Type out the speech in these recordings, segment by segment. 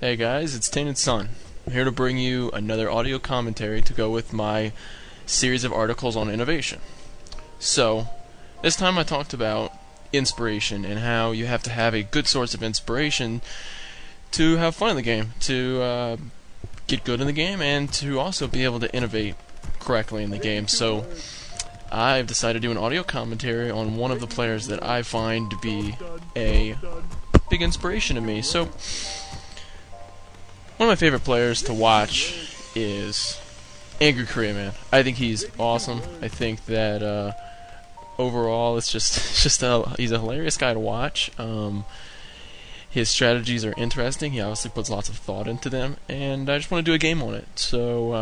Hey guys, it's Tainted Sun. I'm here to bring you another audio commentary to go with my series of articles on innovation. So, this time I talked about inspiration and how you have to have a good source of inspiration to have fun in the game, to get good in the game, and to also be able to innovate correctly in the game. So, I've decided to do an audio commentary on one of the players that I find to be a big inspiration to me. So, one of my favorite players to watch is Angry Korea Man. I think he's awesome. I think that overall, he's a hilarious guy to watch. His strategies are interesting. He obviously puts lots of thought into them, and I just want to do a game on it. So,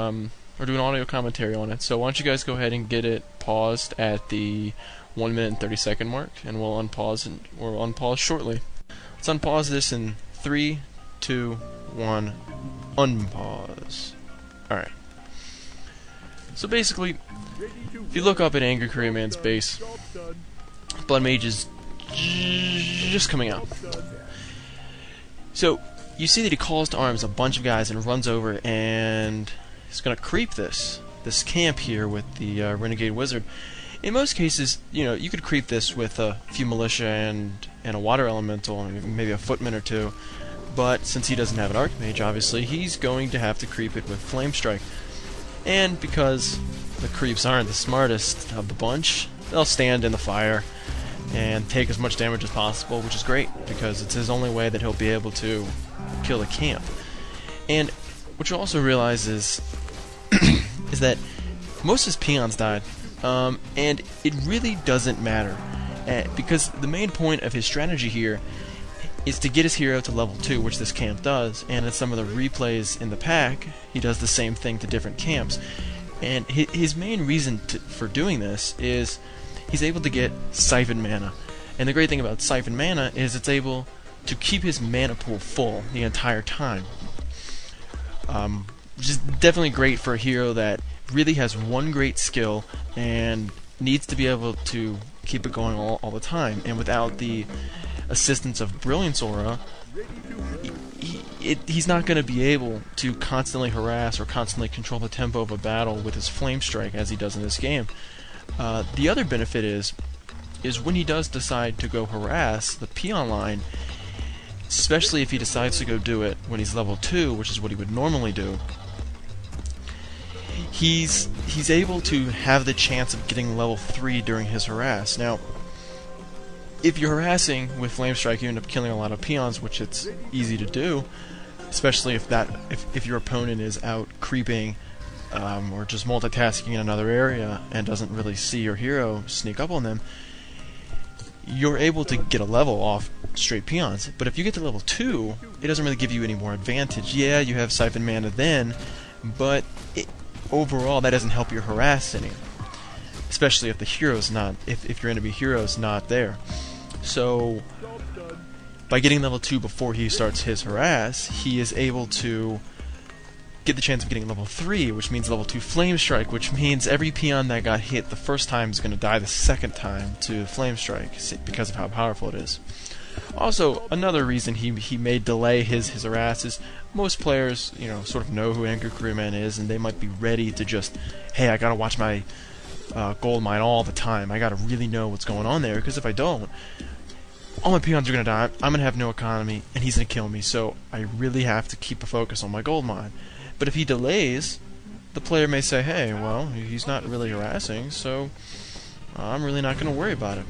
or do an audio commentary on it. So why don't you guys go ahead and get it paused at the 1 minute and 30-second mark, and we'll unpause shortly. Let's unpause this in 3, 2, 1. Unpause. Alright. So basically, if you look up at Angry Korea Man's base, Blood Mage is just coming out. So, you see that he calls to arms a bunch of guys and runs over, and he's going to creep this camp here with the Renegade Wizard. In most cases, you could creep this with a few militia and a water elemental, and maybe a footman or two. But since he doesn't have an Archmage, obviously, he's going to have to creep it with Flame Strike. And because the creeps aren't the smartest of the bunch, they'll stand in the fire and take as much damage as possible, which is great, because it's his only way that he'll be able to kill the camp. And what you also realize is that most of his peons died, and it really doesn't matter, because the main point of his strategy here is to get his hero to level 2, which this camp does, and in some of the replays in the pack, he does the same thing to different camps. And his main reason for doing this is he's able to get Siphon Mana. And the great thing about Siphon Mana is it's able to keep his mana pool full the entire time. Which is definitely great for a hero that really has one great skill and needs to be able to keep it going all the time. And without the assistance of Brilliance Aura, he's not going to be able to constantly harass or constantly control the tempo of a battle with his Flame Strike as he does in this game. The other benefit is when he does decide to go harass the peon line, especially if he decides to go do it when he's level 2, which is what he would normally do, he's able to have the chance of getting level 3 during his harass. Now, if you're harassing with Flame Strike, you end up killing a lot of peons, which it's easy to do, especially if your opponent is out creeping or just multitasking in another area and doesn't really see your hero sneak up on them. You're able to get a level off straight peons. But if you get to level 2, it doesn't really give you any more advantage. Yeah, you have Siphon Mana then, but overall that doesn't help your harass any. Especially if the hero's not, if your enemy hero's not there. So, by getting level 2 before he starts his harass, he is able to get the chance of getting level 3, which means level 2 Flame Strike, which means every peon that got hit the first time is going to die the second time to Flame Strike, because of how powerful it is. Also, another reason he may delay his harass is most players, sort of know who Angry Korea Man is, and they might be ready to just, hey, I gotta watch my gold mine all the time. I gotta really know what's going on there, because if I don't, all my peons are gonna die, I'm gonna have no economy, and he's gonna kill me, so I really have to keep a focus on my gold mine. But if he delays, the player may say, hey, well, he's not really harassing, so I'm really not gonna worry about it.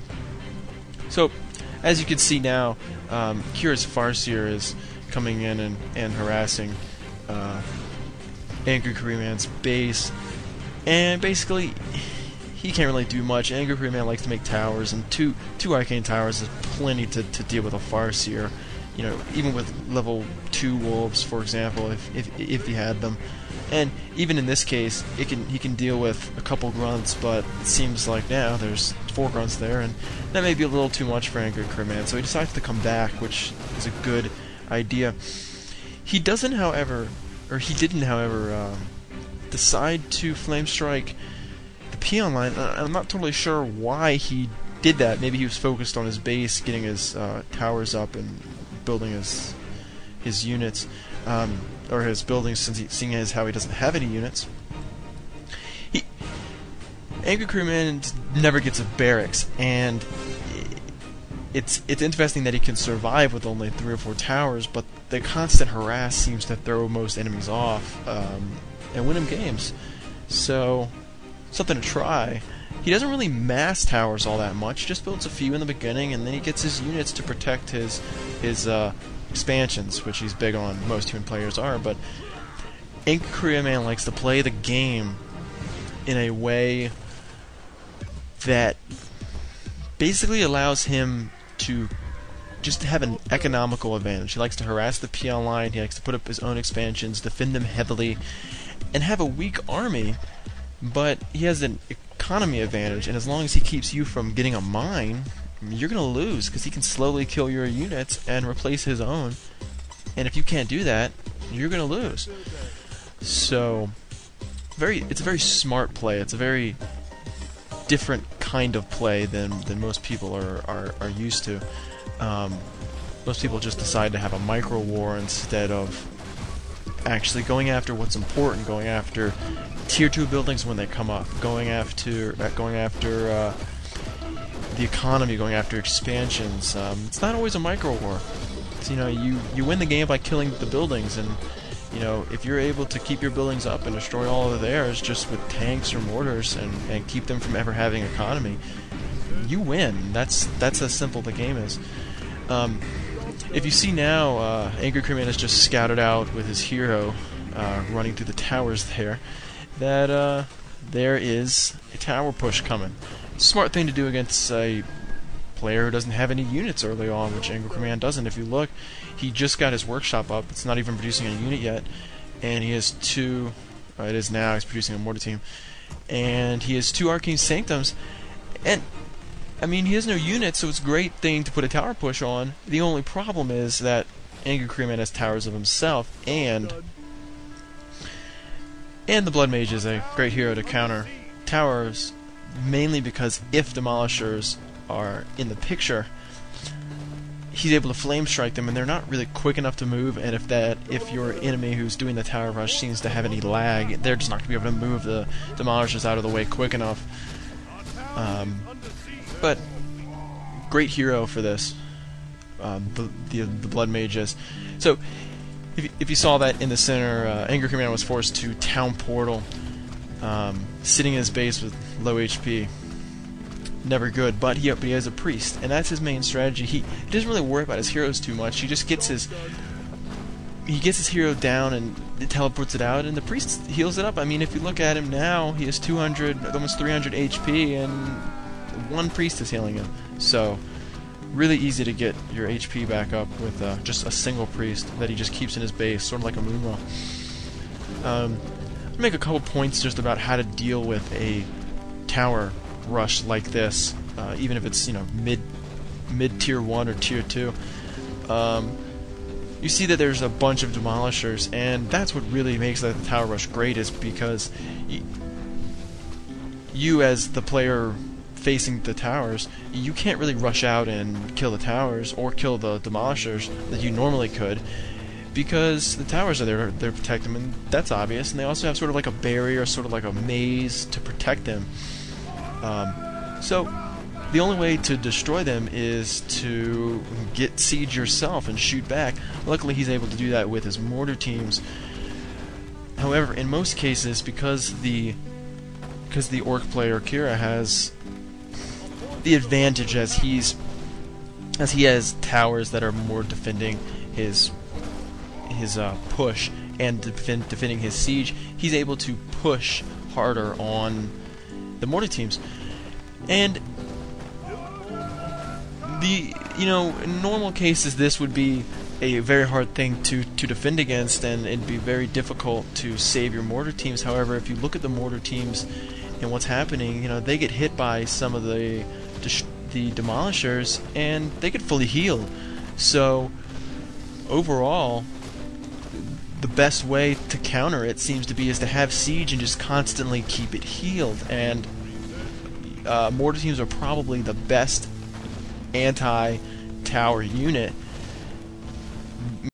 So, as you can see now, Kira's Farseer is coming in and harassing Angry Korea Man's base, and basically he can't really do much. Angry Korea Man likes to make towers, and two Arcane Towers is plenty to deal with a Farseer. Even with level 2 wolves, for example, if he had them. And even in this case, he can deal with a couple grunts, but it seems like now there's 4 grunts there, and that may be a little too much for Angry Korea Man, so he decides to come back, which is a good idea. He didn't, however, decide to Flame Strike the peon line. I'm not totally sure why he did that. Maybe he was focused on his base, getting his towers up and building his his units, or his buildings, seeing as how he doesn't have any units. Angry Crewman never gets a barracks, and it's interesting that he can survive with only 3 or 4 towers, but the constant harass seems to throw most enemies off and win him games. So, something to try. He doesn't really mass towers all that much, just builds a few in the beginning, and then he gets his units to protect his expansions, which he's big on, most human players are, but Angry Crewman likes to play the game in a way that basically allows him to just have an economical advantage. He likes to harass the peon line, he likes to put up his own expansions, defend them heavily, and have a weak army, but he has an economy advantage, and as long as he keeps you from getting a mine, you're going to lose, because he can slowly kill your units and replace his own, and if you can't do that, you're going to lose. So, it's a very smart play. It's a very different kind of play than most people are used to. Most people just decide to have a micro war instead of actually going after what's important, going after tier 2 buildings when they come up, going after the economy, going after expansions. It's not always a micro war. It's, you win the game by killing the buildings, and if you're able to keep your buildings up and destroy all of theirs just with tanks or mortars and keep them from ever having economy, you win. That's how simple the game is. If you see now, Angry Crewman has just scouted out with his hero running through the towers there, that there is a tower push coming. Smart thing to do against a player who doesn't have any units early on, which Angry Crewman doesn't. If you look, he just got his workshop up. It's not even producing a unit yet, and he has 2. It is now. He's producing a mortar team, and he has 2 Arcane Sanctums, and I mean, he has no units, so it's a great thing to put a tower push on. The only problem is that Angry Crewman has towers of himself, and the Blood Mage is a great hero to counter towers, mainly because if demolishers are in the picture, he's able to flame strike them, and they're not really quick enough to move, and if your enemy who's doing the tower rush seems to have any lag, they're just not going to be able to move the demolishers out of the way quick enough. But great hero for this, the Blood Mages. So if you saw that in the center, Angry Crewman was forced to Town Portal, sitting in his base with low HP. Never good, but he has a priest, and that's his main strategy. He doesn't really worry about his heroes too much. He just gets his hero down and it teleports it out, and the priest heals it up. I mean, if you look at him now, he has 200, almost 300 HP, and 1 priest is healing him. So, really easy to get your HP back up with just a single priest that he just keeps in his base, sort of like a Moonwell. I'll make a couple points just about how to deal with a tower rush like this, even if it's mid tier 1 or tier 2. You see that there's a bunch of demolishers, and that's what really makes the tower rush great, is because you as the player facing the towers, you can't really rush out and kill the towers or kill the demolishers that you normally could, because the towers are there to protect them, and that's obvious, and they also have sort of like a barrier, sort of like a maze to protect them. So the only way to destroy them is to get siege yourself and shoot back. Luckily he's able to do that with his mortar teams. However, in most cases, because the orc player Kira has the advantage, as he has towers that are more defending his push and defending his siege, he's able to push harder on the mortar teams. And in normal cases this would be a very hard thing to defend against, and it'd be very difficult to save your mortar teams. However, if you look at the mortar teams and what's happening, they get hit by some of the demolishers and they get fully healed. So overall, the best way to counter it seems to be is to have siege and just constantly keep it healed. And mortar teams are probably the best anti-tower unit